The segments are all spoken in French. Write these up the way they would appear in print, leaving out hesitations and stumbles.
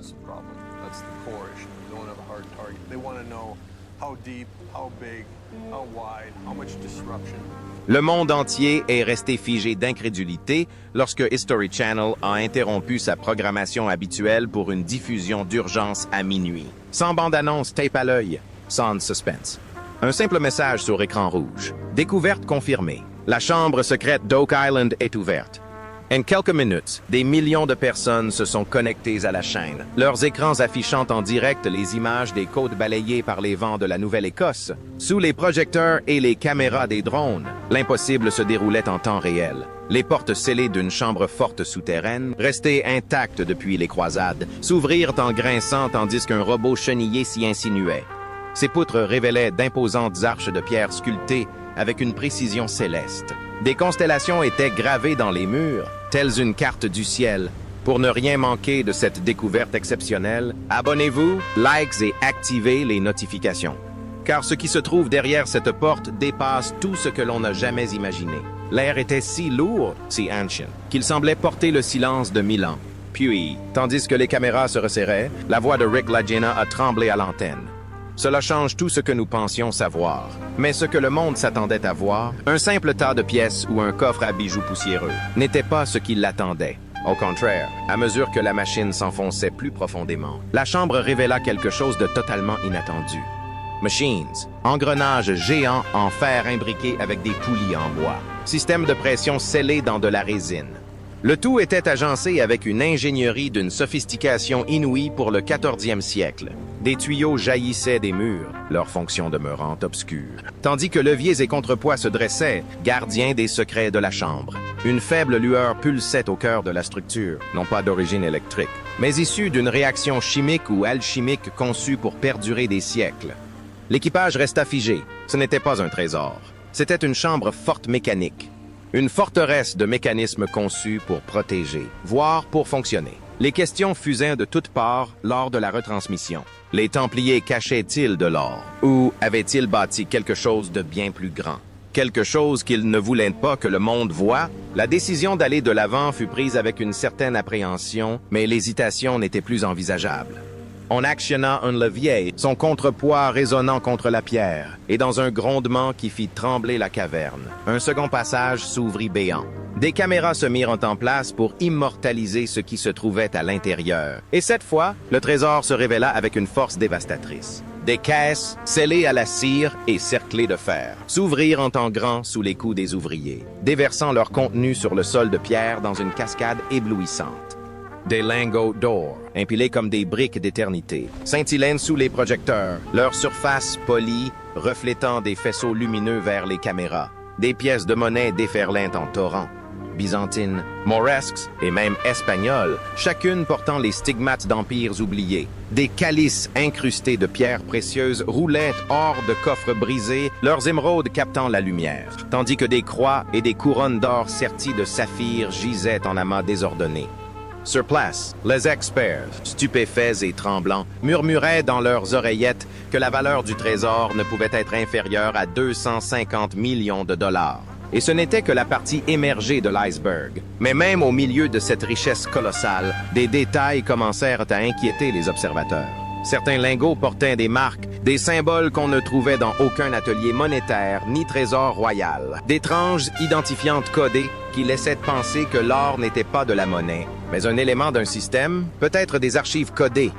That's the problem. That's the core issue. They don't have a hard target. They want to know how deep, how big, how wide, how much disruption. Le monde entier est resté figé d'incrédulité lorsque History Channel a interrompu sa programmation habituelle pour une diffusion d'urgence à minuit. Sans bande-annonce, tape à l'œil, sans suspense. Un simple message sur écran rouge. Découverte confirmée. La chambre secrète d'Oak Island est ouverte. En quelques minutes, des millions de personnes se sont connectées à la chaîne, leurs écrans affichant en direct les images des côtes balayées par les vents de la Nouvelle-Écosse. Sous les projecteurs et les caméras des drones, l'impossible se déroulait en temps réel. Les portes scellées d'une chambre forte souterraine, restées intactes depuis les croisades, s'ouvrirent en grinçant tandis qu'un robot chenillé s'y insinuait. Ces poutres révélaient d'imposantes arches de pierre sculptées avec une précision céleste. Des constellations étaient gravées dans les murs, telles une carte du ciel. Pour ne rien manquer de cette découverte exceptionnelle, abonnez-vous, likes et activez les notifications. Car ce qui se trouve derrière cette porte dépasse tout ce que l'on n'a jamais imaginé. L'air était si lourd, si ancient, qu'il semblait porter le silence de 1000 ans. Puis, tandis que les caméras se resserraient, la voix de Rick Lagina a tremblé à l'antenne. Cela change tout ce que nous pensions savoir. Mais ce que le monde s'attendait à voir, un simple tas de pièces ou un coffre à bijoux poussiéreux, n'était pas ce qu'il l'attendait. Au contraire, à mesure que la machine s'enfonçait plus profondément, la chambre révéla quelque chose de totalement inattendu. Machines, engrenages géants en fer imbriqués avec des poulies en bois, système de pression scellé dans de la résine. Le tout était agencé avec une ingénierie d'une sophistication inouïe pour le 14e siècle. Des tuyaux jaillissaient des murs, leur fonction demeurant obscure, tandis que leviers et contrepoids se dressaient, gardiens des secrets de la chambre. Une faible lueur pulsait au cœur de la structure, non pas d'origine électrique, mais issue d'une réaction chimique ou alchimique conçue pour perdurer des siècles. L'équipage resta figé. Ce n'était pas un trésor. C'était une chambre forte mécanique. Une forteresse de mécanismes conçus pour protéger, voire pour fonctionner. Les questions fusaient de toutes parts lors de la retransmission. Les Templiers cachaient-ils de l'or? Ou avaient-ils bâti quelque chose de bien plus grand? Quelque chose qu'ils ne voulaient pas que le monde voie? La décision d'aller de l'avant fut prise avec une certaine appréhension, mais l'hésitation n'était plus envisageable. On actionna un levier, son contrepoids résonnant contre la pierre, et dans un grondement qui fit trembler la caverne, un second passage s'ouvrit béant. Des caméras se mirent en place pour immortaliser ce qui se trouvait à l'intérieur. Et cette fois, le trésor se révéla avec une force dévastatrice. Des caisses, scellées à la cire et cerclées de fer, s'ouvrirent en temps grand sous les coups des ouvriers, déversant leur contenu sur le sol de pierre dans une cascade éblouissante. Des lingots d'or, empilés comme des briques d'éternité, scintillaient sous les projecteurs, leur surface polie, reflétant des faisceaux lumineux vers les caméras. Des pièces de monnaie déferlaient en torrents. Byzantines, mauresques et même espagnoles, chacune portant les stigmates d'empires oubliés. Des calices incrustés de pierres précieuses roulaient hors de coffres brisés, leurs émeraudes captant la lumière, tandis que des croix et des couronnes d'or serties de saphir gisaient en amas désordonnés. Sur place, les experts, stupéfaits et tremblants, murmuraient dans leurs oreillettes que la valeur du trésor ne pouvait être inférieure à 250 millions de dollars. Et ce n'était que la partie émergée de l'iceberg. Mais même au milieu de cette richesse colossale, des détails commencèrent à inquiéter les observateurs. Certains lingots portaient des marques, des symboles qu'on ne trouvait dans aucun atelier monétaire ni trésor royal. D'étranges identifiantes codées qui laissaient penser que l'or n'était pas de la monnaie, mais un élément d'un système, peut-être des archives codées.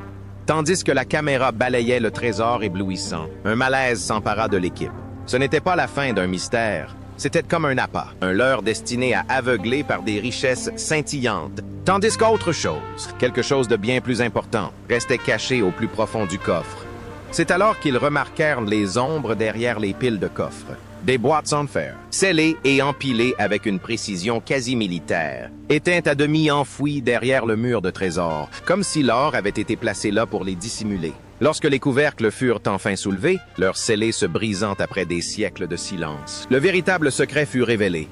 Tandis que la caméra balayait le trésor éblouissant, un malaise s'empara de l'équipe. Ce n'était pas la fin d'un mystère. C'était comme un appât, un leurre destiné à aveugler par des richesses scintillantes. Tandis qu'autre chose, quelque chose de bien plus important, restait caché au plus profond du coffre. C'est alors qu'ils remarquèrent les ombres derrière les piles de coffres. Des boîtes en fer, scellées et empilées avec une précision quasi militaire, étaient à demi enfouies derrière le mur de trésor, comme si l'or avait été placé là pour les dissimuler. Lorsque les couvercles furent enfin soulevés, leurs scellés se brisant après des siècles de silence, le véritable secret fut révélé.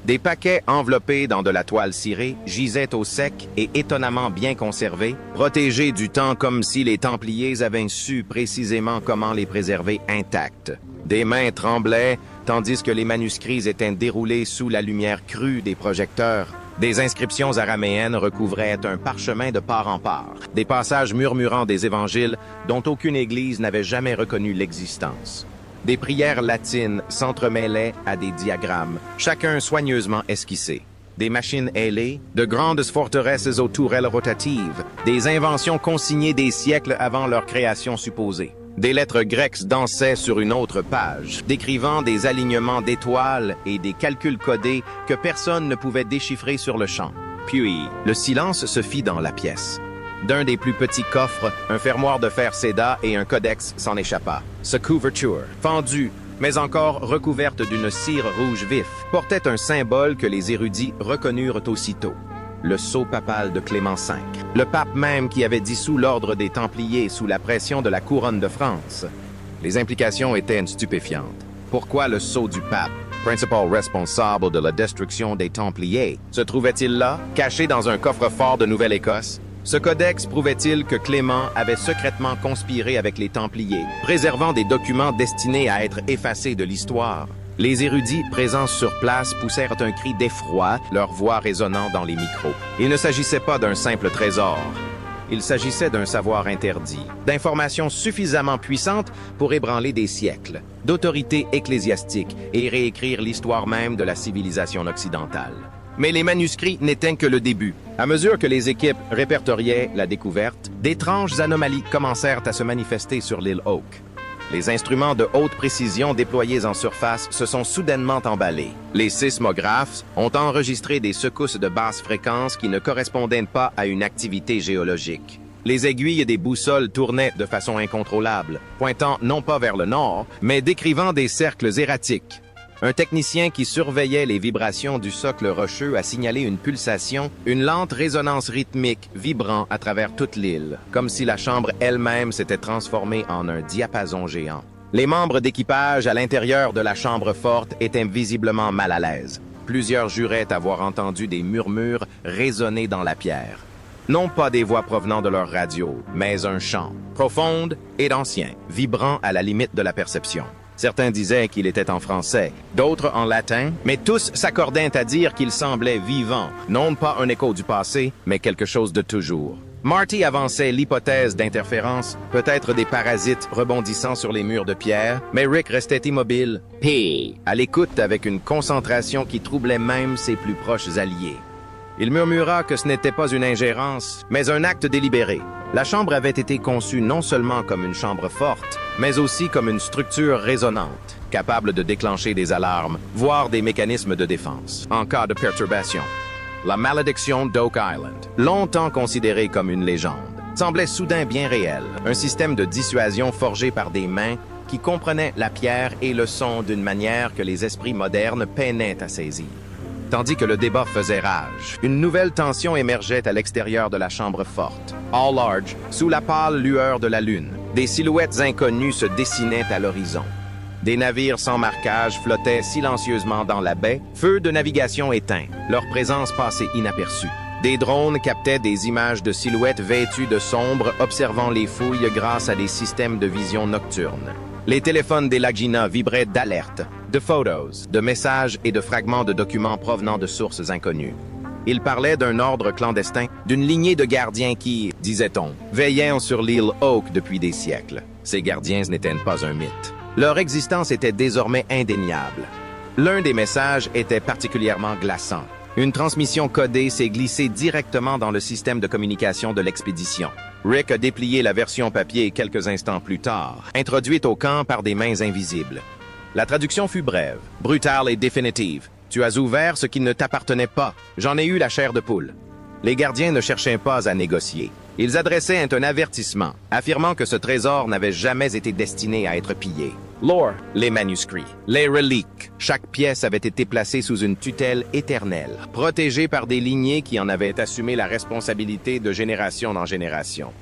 Des paquets enveloppés dans de la toile cirée gisaient au sec et étonnamment bien conservés, protégés du temps comme si les Templiers avaient su précisément comment les préserver intacts. Des mains tremblaient, tandis que les manuscrits étaient déroulés sous la lumière crue des projecteurs. Des inscriptions araméennes recouvraient un parchemin de part en part, des passages murmurant des évangiles dont aucune église n'avait jamais reconnu l'existence. Des prières latines s'entremêlaient à des diagrammes, chacun soigneusement esquissé. Des machines ailées, de grandes forteresses aux tourelles rotatives, des inventions consignées des siècles avant leur création supposée. Des lettres grecques dansaient sur une autre page, décrivant des alignements d'étoiles et des calculs codés que personne ne pouvait déchiffrer sur le champ. Puis, le silence se fit dans la pièce. D'un des plus petits coffres, un fermoir de fer céda et un codex s'en échappa. Sa couverture, fendue, mais encore recouverte d'une cire rouge vif, portait un symbole que les érudits reconnurent aussitôt. Le sceau papal de Clément V, le pape même qui avait dissous l'ordre des Templiers sous la pression de la couronne de France. Les implications étaient stupéfiantes. Pourquoi le sceau du pape, principal responsable de la destruction des Templiers, se trouvait-il là, caché dans un coffre-fort de Nouvelle-Écosse? Ce codex prouvait-il que Clément avait secrètement conspiré avec les Templiers, préservant des documents destinés à être effacés de l'histoire? Les érudits présents sur place poussèrent un cri d'effroi, leur voix résonnant dans les micros. Il ne s'agissait pas d'un simple trésor. Il s'agissait d'un savoir interdit, d'informations suffisamment puissantes pour ébranler des siècles, d'autorité ecclésiastique et réécrire l'histoire même de la civilisation occidentale. Mais les manuscrits n'étaient que le début. À mesure que les équipes répertoriaient la découverte, d'étranges anomalies commencèrent à se manifester sur l'île Oak. Les instruments de haute précision déployés en surface se sont soudainement emballés. Les sismographes ont enregistré des secousses de basse fréquence qui ne correspondaient pas à une activité géologique. Les aiguilles des boussoles tournaient de façon incontrôlable, pointant non pas vers le nord, mais décrivant des cercles erratiques. Un technicien qui surveillait les vibrations du socle rocheux a signalé une pulsation, une lente résonance rythmique vibrant à travers toute l'île, comme si la chambre elle-même s'était transformée en un diapason géant. Les membres d'équipage à l'intérieur de la chambre forte étaient visiblement mal à l'aise. Plusieurs juraient avoir entendu des murmures résonner dans la pierre. Non pas des voix provenant de leur radio, mais un chant, profonde et ancien, vibrant à la limite de la perception. Certains disaient qu'il était en français, d'autres en latin, mais tous s'accordaient à dire qu'il semblait vivant, non pas un écho du passé, mais quelque chose de toujours. Marty avançait l'hypothèse d'interférence, peut-être des parasites rebondissant sur les murs de pierre, mais Rick restait immobile, à l'écoute avec une concentration qui troublait même ses plus proches alliés. Il murmura que ce n'était pas une ingérence, mais un acte délibéré. La chambre avait été conçue non seulement comme une chambre forte, mais aussi comme une structure résonante, capable de déclencher des alarmes, voire des mécanismes de défense, en cas de perturbation. La malédiction d'Oak Island, longtemps considérée comme une légende, semblait soudain bien réelle, un système de dissuasion forgé par des mains qui comprenaient la pierre et le son d'une manière que les esprits modernes peinaient à saisir. Tandis que le débat faisait rage, une nouvelle tension émergeait à l'extérieur de la chambre forte. All large, sous la pâle lueur de la lune, des silhouettes inconnues se dessinaient à l'horizon. Des navires sans marquage flottaient silencieusement dans la baie, feux de navigation éteints, leur présence passait inaperçue. Des drones captaient des images de silhouettes vêtues de sombre, observant les fouilles grâce à des systèmes de vision nocturne. Les téléphones des Lagina vibraient d'alertes, de photos, de messages et de fragments de documents provenant de sources inconnues. Ils parlaient d'un ordre clandestin, d'une lignée de gardiens qui, disait-on, veillaient sur l'île Oak depuis des siècles. Ces gardiens n'étaient pas un mythe. Leur existence était désormais indéniable. L'un des messages était particulièrement glaçant. Une transmission codée s'est glissée directement dans le système de communication de l'expédition. Rick a déplié la version papier quelques instants plus tard, introduite au camp par des mains invisibles. La traduction fut brève, brutale et définitive. Tu as ouvert ce qui ne t'appartenait pas. J'en ai eu la chair de poule. Les gardiens ne cherchaient pas à négocier. Ils adressaient un avertissement, affirmant que ce trésor n'avait jamais été destiné à être pillé. Lore, les manuscrits, les reliques. Chaque pièce avait été placée sous une tutelle éternelle, protégée par des lignées qui en avaient assumé la responsabilité de génération en génération.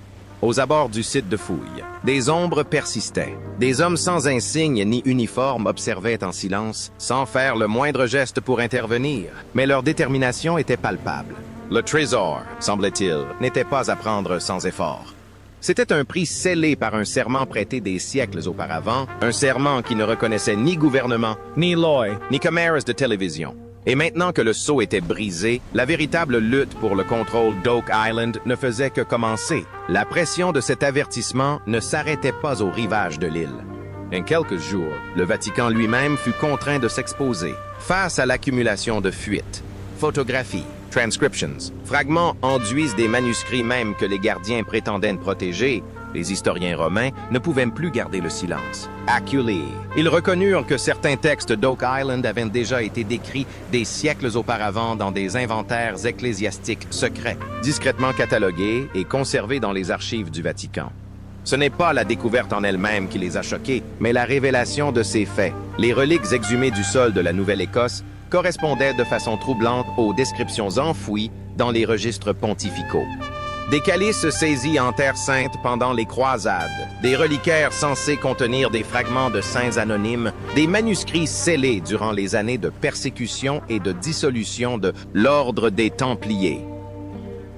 Aux abords du site de fouille, des ombres persistaient. Des hommes sans insigne ni uniforme observaient en silence, sans faire le moindre geste pour intervenir, mais leur détermination était palpable. Le trésor, semblait-il, n'était pas à prendre sans effort. C'était un prix scellé par un serment prêté des siècles auparavant, un serment qui ne reconnaissait ni gouvernement, ni loi, ni commerce de télévision. Et maintenant que le sceau était brisé, la véritable lutte pour le contrôle d'Oak Island ne faisait que commencer. La pression de cet avertissement ne s'arrêtait pas au rivage de l'île. En quelques jours, le Vatican lui-même fut contraint de s'exposer face à l'accumulation de fuites, photographies, transcriptions, fragments enduisent des manuscrits même que les gardiens prétendaient protéger. Les historiens romains ne pouvaient plus garder le silence. Acculés. Ils reconnurent que certains textes d'Oak Island avaient déjà été décrits des siècles auparavant dans des inventaires ecclésiastiques secrets, discrètement catalogués et conservés dans les archives du Vatican. Ce n'est pas la découverte en elle-même qui les a choqués, mais la révélation de ces faits. Les reliques exhumées du sol de la Nouvelle-Écosse correspondaient de façon troublante aux descriptions enfouies dans les registres pontificaux. Des calices saisis en Terre Sainte pendant les croisades, des reliquaires censés contenir des fragments de saints anonymes, des manuscrits scellés durant les années de persécution et de dissolution de l'ordre des Templiers.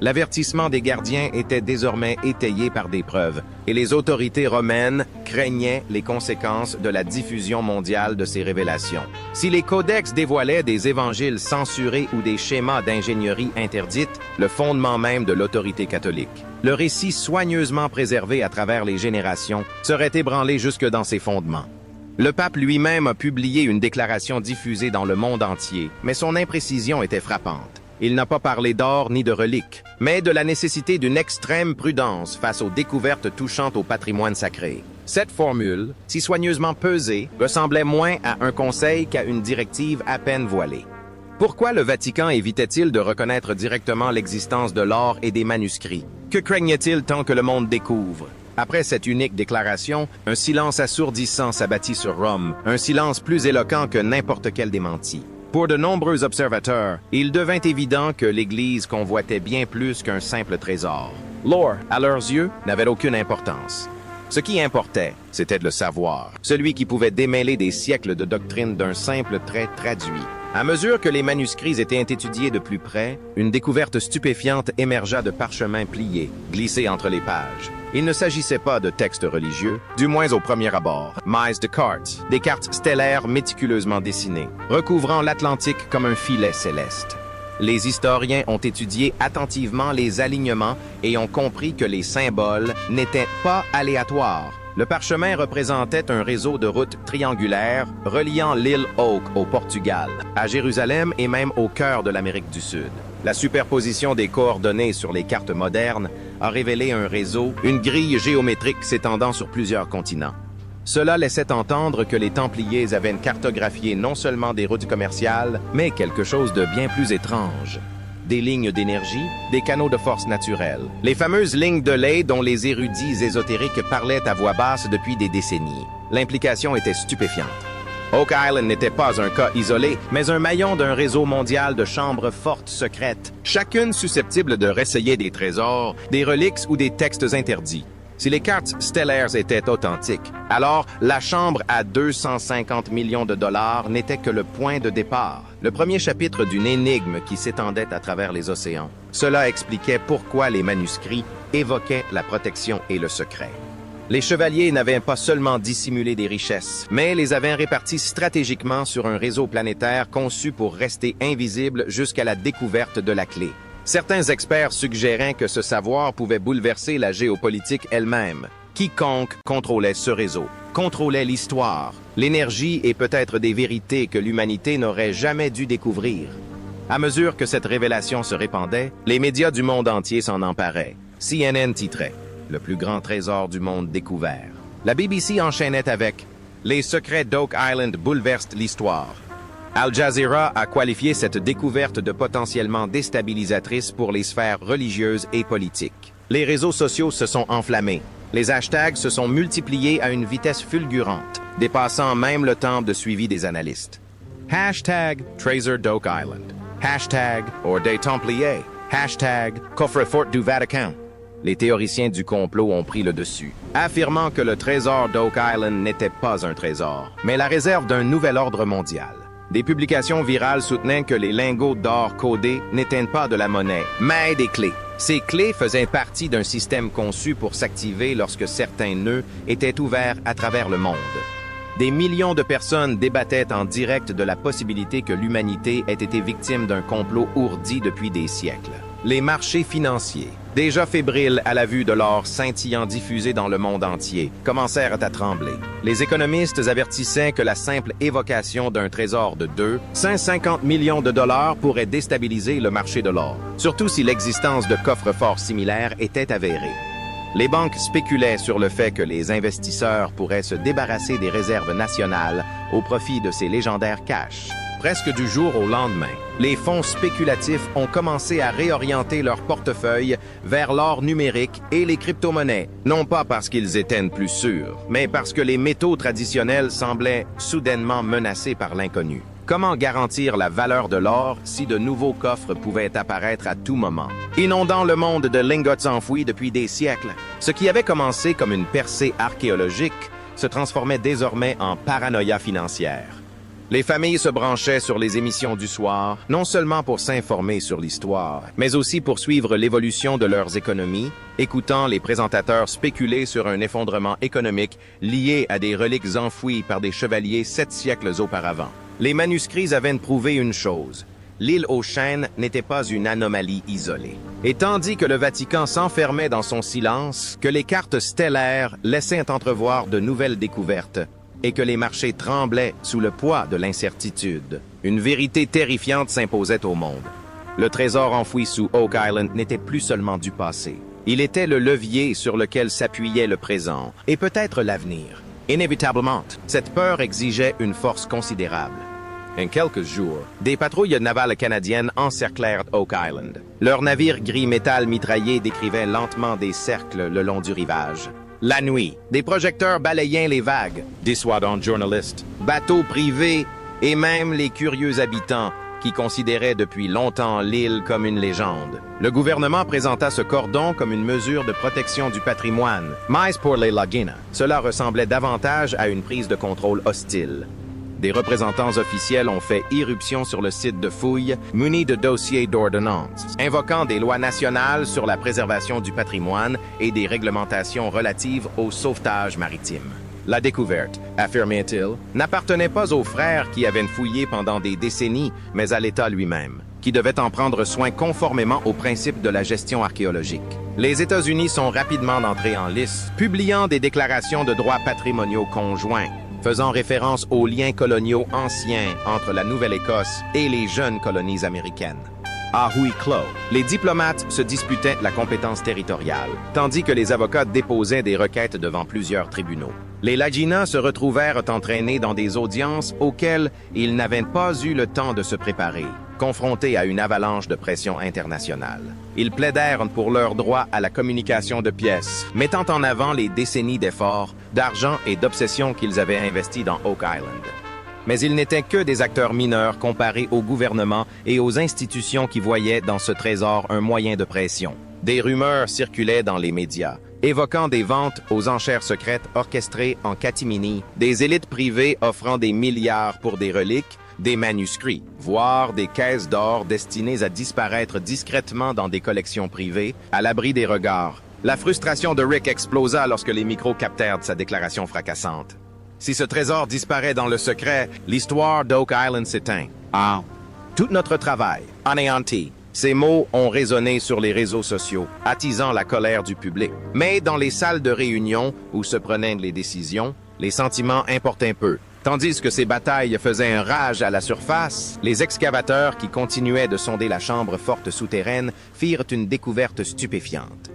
L'avertissement des gardiens était désormais étayé par des preuves, et les autorités romaines craignaient les conséquences de la diffusion mondiale de ces révélations. Si les codex dévoilaient des évangiles censurés ou des schémas d'ingénierie interdites, le fondement même de l'autorité catholique, le récit soigneusement préservé à travers les générations, serait ébranlé jusque dans ses fondements. Le pape lui-même a publié une déclaration diffusée dans le monde entier, mais son imprécision était frappante. Il n'a pas parlé d'or ni de reliques, mais de la nécessité d'une extrême prudence face aux découvertes touchant au patrimoine sacré. Cette formule, si soigneusement pesée, ressemblait moins à un conseil qu'à une directive à peine voilée. Pourquoi le Vatican évitait-il de reconnaître directement l'existence de l'or et des manuscrits? Que craignait-il tant que le monde découvre? Après cette unique déclaration, un silence assourdissant s'abattit sur Rome, un silence plus éloquent que n'importe quel démenti. Pour de nombreux observateurs, il devint évident que l'Église convoitait bien plus qu'un simple trésor. L'or, à leurs yeux, n'avait aucune importance. Ce qui importait, c'était de le savoir, celui qui pouvait démêler des siècles de doctrine d'un simple trait traduit. À mesure que les manuscrits étaient étudiés de plus près, une découverte stupéfiante émergea de parchemins pliés, glissés entre les pages. Il ne s'agissait pas de textes religieux, du moins au premier abord, mais de cartes, des cartes stellaires méticuleusement dessinées, recouvrant l'Atlantique comme un filet céleste. Les historiens ont étudié attentivement les alignements et ont compris que les symboles n'étaient pas aléatoires. Le parchemin représentait un réseau de routes triangulaires reliant l'île Oak au Portugal, à Jérusalem et même au cœur de l'Amérique du Sud. La superposition des coordonnées sur les cartes modernes a révélé un réseau, une grille géométrique s'étendant sur plusieurs continents. Cela laissait entendre que les Templiers avaient cartographié non seulement des routes commerciales, mais quelque chose de bien plus étrange. Des lignes d'énergie, des canaux de force naturelle. Les fameuses lignes de lait dont les érudits ésotériques parlaient à voix basse depuis des décennies. L'implication était stupéfiante. Oak Island n'était pas un cas isolé, mais un maillon d'un réseau mondial de chambres fortes secrètes, chacune susceptible de réessayer des trésors, des reliques ou des textes interdits. Si les cartes stellaires étaient authentiques, alors la chambre à 250 millions de dollars n'était que le point de départ, le premier chapitre d'une énigme qui s'étendait à travers les océans. Cela expliquait pourquoi les manuscrits évoquaient la protection et le secret. Les chevaliers n'avaient pas seulement dissimulé des richesses, mais les avaient réparties stratégiquement sur un réseau planétaire conçu pour rester invisible jusqu'à la découverte de la clé. Certains experts suggéraient que ce savoir pouvait bouleverser la géopolitique elle-même. Quiconque contrôlait ce réseau, contrôlait l'histoire, l'énergie et peut-être des vérités que l'humanité n'aurait jamais dû découvrir. À mesure que cette révélation se répandait, les médias du monde entier s'en emparaient. CNN titrait « Le plus grand trésor du monde découvert ». La BBC enchaînait avec « Les secrets d'Oak Island bouleversent l'histoire ». Al Jazeera a qualifié cette découverte de potentiellement déstabilisatrice pour les sphères religieuses et politiques. Les réseaux sociaux se sont enflammés. Les hashtags se sont multipliés à une vitesse fulgurante, dépassant même le temps de suivi des analystes. Hashtag Trésor d'Oak Island. Hashtag Or des Templiers. Hashtag Coffre-fort du Vatican. Les théoriciens du complot ont pris le dessus, affirmant que le trésor d'Oak Island n'était pas un trésor, mais la réserve d'un nouvel ordre mondial. Des publications virales soutenaient que les lingots d'or codés n'étaient pas de la monnaie, mais des clés. Ces clés faisaient partie d'un système conçu pour s'activer lorsque certains nœuds étaient ouverts à travers le monde. Des millions de personnes débattaient en direct de la possibilité que l'humanité ait été victime d'un complot ourdi depuis des siècles. Les marchés financiers, déjà fébriles à la vue de l'or scintillant diffusé dans le monde entier, commencèrent à trembler. Les économistes avertissaient que la simple évocation d'un trésor de 250 millions de dollars pourrait déstabiliser le marché de l'or, surtout si l'existence de coffres-forts similaires était avérée. Les banques spéculaient sur le fait que les investisseurs pourraient se débarrasser des réserves nationales au profit de ces légendaires cash. Presque du jour au lendemain, les fonds spéculatifs ont commencé à réorienter leur portefeuille vers l'or numérique et les crypto-monnaies, non pas parce qu'ils étaient plus sûrs, mais parce que les métaux traditionnels semblaient soudainement menacés par l'inconnu. Comment garantir la valeur de l'or si de nouveaux coffres pouvaient apparaître à tout moment, inondant le monde de lingots enfouis depuis des siècles? Ce qui avait commencé comme une percée archéologique se transformait désormais en paranoïa financière. Les familles se branchaient sur les émissions du soir, non seulement pour s'informer sur l'histoire, mais aussi pour suivre l'évolution de leurs économies, écoutant les présentateurs spéculer sur un effondrement économique lié à des reliques enfouies par des chevaliers 7 siècles auparavant. Les manuscrits avaient prouvé une chose: l'île aux chênes n'était pas une anomalie isolée. Et tandis que le Vatican s'enfermait dans son silence, que les cartes stellaires laissaient entrevoir de nouvelles découvertes, et que les marchés tremblaient sous le poids de l'incertitude, une vérité terrifiante s'imposait au monde. Le trésor enfoui sous Oak Island n'était plus seulement du passé. Il était le levier sur lequel s'appuyait le présent, et peut-être l'avenir. Inévitablement, cette peur exigeait une force considérable. En quelques jours, des patrouilles navales canadiennes encerclèrent Oak Island. Leurs navires gris métal mitraillés décrivaient lentement des cercles le long du rivage. La nuit, des projecteurs balayaient les vagues, dissuadant journalistes, bateaux privés et même les curieux habitants qui considéraient depuis longtemps l'île comme une légende. Le gouvernement présenta ce cordon comme une mesure de protection du patrimoine. Mais pour les Laguna, cela ressemblait davantage à une prise de contrôle hostile. Des représentants officiels ont fait irruption sur le site de fouilles, munis de dossiers d'ordonnance, invoquant des lois nationales sur la préservation du patrimoine et des réglementations relatives au sauvetage maritime. La découverte, affirmait-il, n'appartenait pas aux frères qui avaient fouillé pendant des décennies, mais à l'État lui-même, qui devait en prendre soin conformément aux principes de la gestion archéologique. Les États-Unis sont rapidement entrés en lice, publiant des déclarations de droits patrimoniaux conjoints, faisant référence aux liens coloniaux anciens entre la Nouvelle-Écosse et les jeunes colonies américaines. À Huis-clos, les diplomates se disputaient la compétence territoriale, tandis que les avocats déposaient des requêtes devant plusieurs tribunaux. Les Lagina se retrouvèrent entraînés dans des audiences auxquelles ils n'avaient pas eu le temps de se préparer, confrontés à une avalanche de pression internationale. Ils plaidèrent pour leur droit à la communication de pièces, mettant en avant les décennies d'efforts, d'argent et d'obsession qu'ils avaient investis dans Oak Island. Mais ils n'étaient que des acteurs mineurs comparés au gouvernement et aux institutions qui voyaient dans ce trésor un moyen de pression. Des rumeurs circulaient dans les médias, évoquant des ventes aux enchères secrètes orchestrées en catimini, des élites privées offrant des milliards pour des reliques, des manuscrits, voire des caisses d'or destinées à disparaître discrètement dans des collections privées, à l'abri des regards. La frustration de Rick explosa lorsque les micros captèrent sa déclaration fracassante. Si ce trésor disparaît dans le secret, l'histoire d'Oak Island s'éteint. Ah. Tout notre travail, anéanti. Ces mots ont résonné sur les réseaux sociaux, attisant la colère du public. Mais dans les salles de réunion où se prenaient les décisions, les sentiments importaient peu. Tandis que ces batailles faisaient un rage à la surface, les excavateurs qui continuaient de sonder la chambre forte souterraine firent une découverte stupéfiante.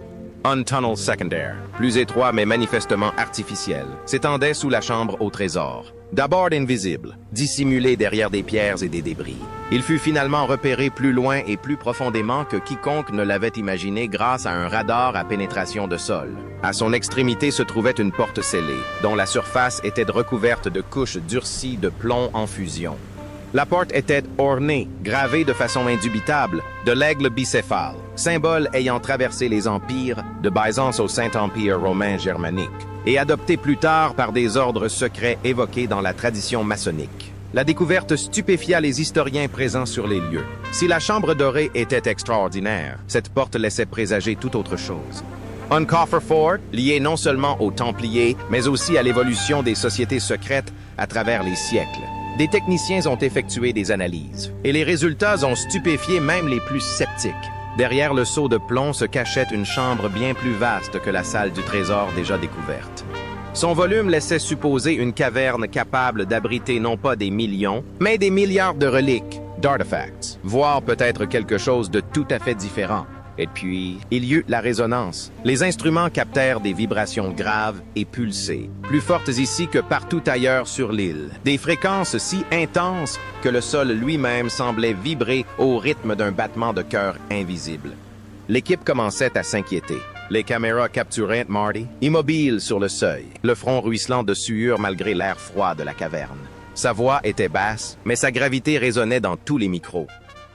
Un tunnel secondaire, plus étroit mais manifestement artificiel, s'étendait sous la chambre au trésor. D'abord invisible, dissimulé derrière des pierres et des débris, il fut finalement repéré plus loin et plus profondément que quiconque ne l'avait imaginé grâce à un radar à pénétration de sol. À son extrémité se trouvait une porte scellée, dont la surface était recouverte de couches durcies de plomb en fusion. La porte était ornée, gravée de façon indubitable, de l'aigle bicéphale, symbole ayant traversé les empires, de Byzance au Saint-Empire romain germanique, et adopté plus tard par des ordres secrets évoqués dans la tradition maçonnique. La découverte stupéfia les historiens présents sur les lieux. Si la chambre dorée était extraordinaire, cette porte laissait présager tout autre chose. Un coffre-fort lié non seulement aux Templiers, mais aussi à l'évolution des sociétés secrètes à travers les siècles. Des techniciens ont effectué des analyses, et les résultats ont stupéfié même les plus sceptiques. Derrière le seau de plomb se cachait une chambre bien plus vaste que la salle du trésor déjà découverte. Son volume laissait supposer une caverne capable d'abriter non pas des millions, mais des milliards de reliques, d'artefacts, voire peut-être quelque chose de tout à fait différent. Et puis, il y eut la résonance. Les instruments captèrent des vibrations graves et pulsées, plus fortes ici que partout ailleurs sur l'île. Des fréquences si intenses que le sol lui-même semblait vibrer au rythme d'un battement de cœur invisible. L'équipe commençait à s'inquiéter. Les caméras capturaient Marty, immobile sur le seuil, le front ruisselant de sueur malgré l'air froid de la caverne. Sa voix était basse, mais sa gravité résonnait dans tous les micros.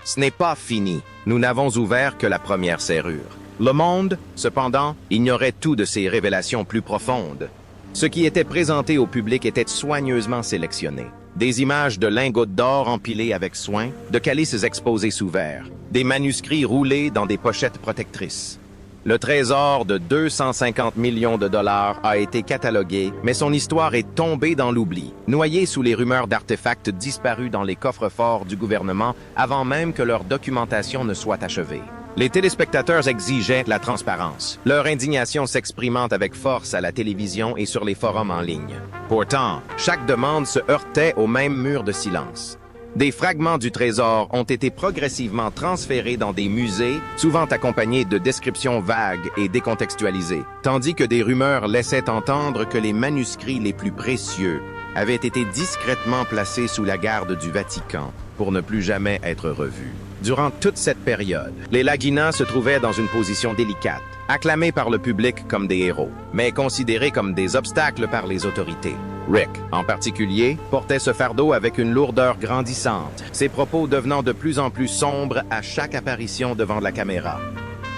Ce n'est pas fini. Nous n'avons ouvert que la première serrure. Le monde, cependant, ignorait tout de ces révélations plus profondes. Ce qui était présenté au public était soigneusement sélectionné. Des images de lingots d'or empilés avec soin, de calices exposés sous verre, des manuscrits roulés dans des pochettes protectrices. Le trésor de 250 millions de dollars a été catalogué, mais son histoire est tombée dans l'oubli, noyée sous les rumeurs d'artefacts disparus dans les coffres-forts du gouvernement avant même que leur documentation ne soit achevée. Les téléspectateurs exigeaient la transparence, leur indignation s'exprimant avec force à la télévision et sur les forums en ligne. Pourtant, chaque demande se heurtait au même mur de silence. Des fragments du trésor ont été progressivement transférés dans des musées, souvent accompagnés de descriptions vagues et décontextualisées, tandis que des rumeurs laissaient entendre que les manuscrits les plus précieux avaient été discrètement placés sous la garde du Vatican pour ne plus jamais être revus. Durant toute cette période, les Laginas se trouvaient dans une position délicate, acclamés par le public comme des héros, mais considérés comme des obstacles par les autorités. Rick, en particulier, portait ce fardeau avec une lourdeur grandissante, ses propos devenant de plus en plus sombres à chaque apparition devant la caméra.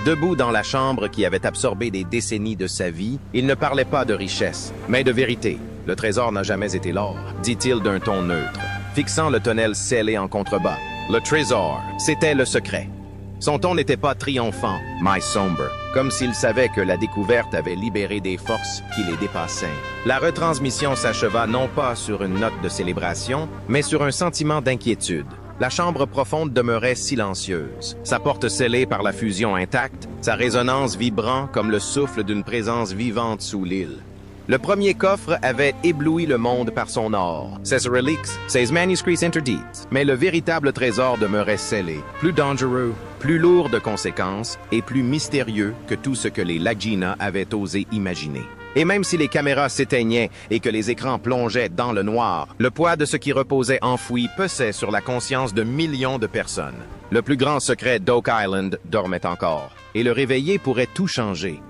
Debout dans la chambre qui avait absorbé des décennies de sa vie, il ne parlait pas de richesse, mais de vérité. Le trésor n'a jamais été l'or, dit-il d'un ton neutre, fixant le tonnel scellé en contrebas. Le trésor, c'était le secret. Son ton n'était pas triomphant, mais sombre, comme s'il savait que la découverte avait libéré des forces qui les dépassaient. La retransmission s'acheva non pas sur une note de célébration, mais sur un sentiment d'inquiétude. La chambre profonde demeurait silencieuse, sa porte scellée par la fusion intacte, sa résonance vibrant comme le souffle d'une présence vivante sous l'île. Le premier coffre avait ébloui le monde par son or, ses reliques, ses manuscrits interdits, mais le véritable trésor demeurait scellé, plus dangereux, plus lourd de conséquences et plus mystérieux que tout ce que les Lagina avaient osé imaginer. Et même si les caméras s'éteignaient et que les écrans plongeaient dans le noir, le poids de ce qui reposait enfoui pesait sur la conscience de millions de personnes. Le plus grand secret d'Oak Island dormait encore, et le réveiller pourrait tout changer.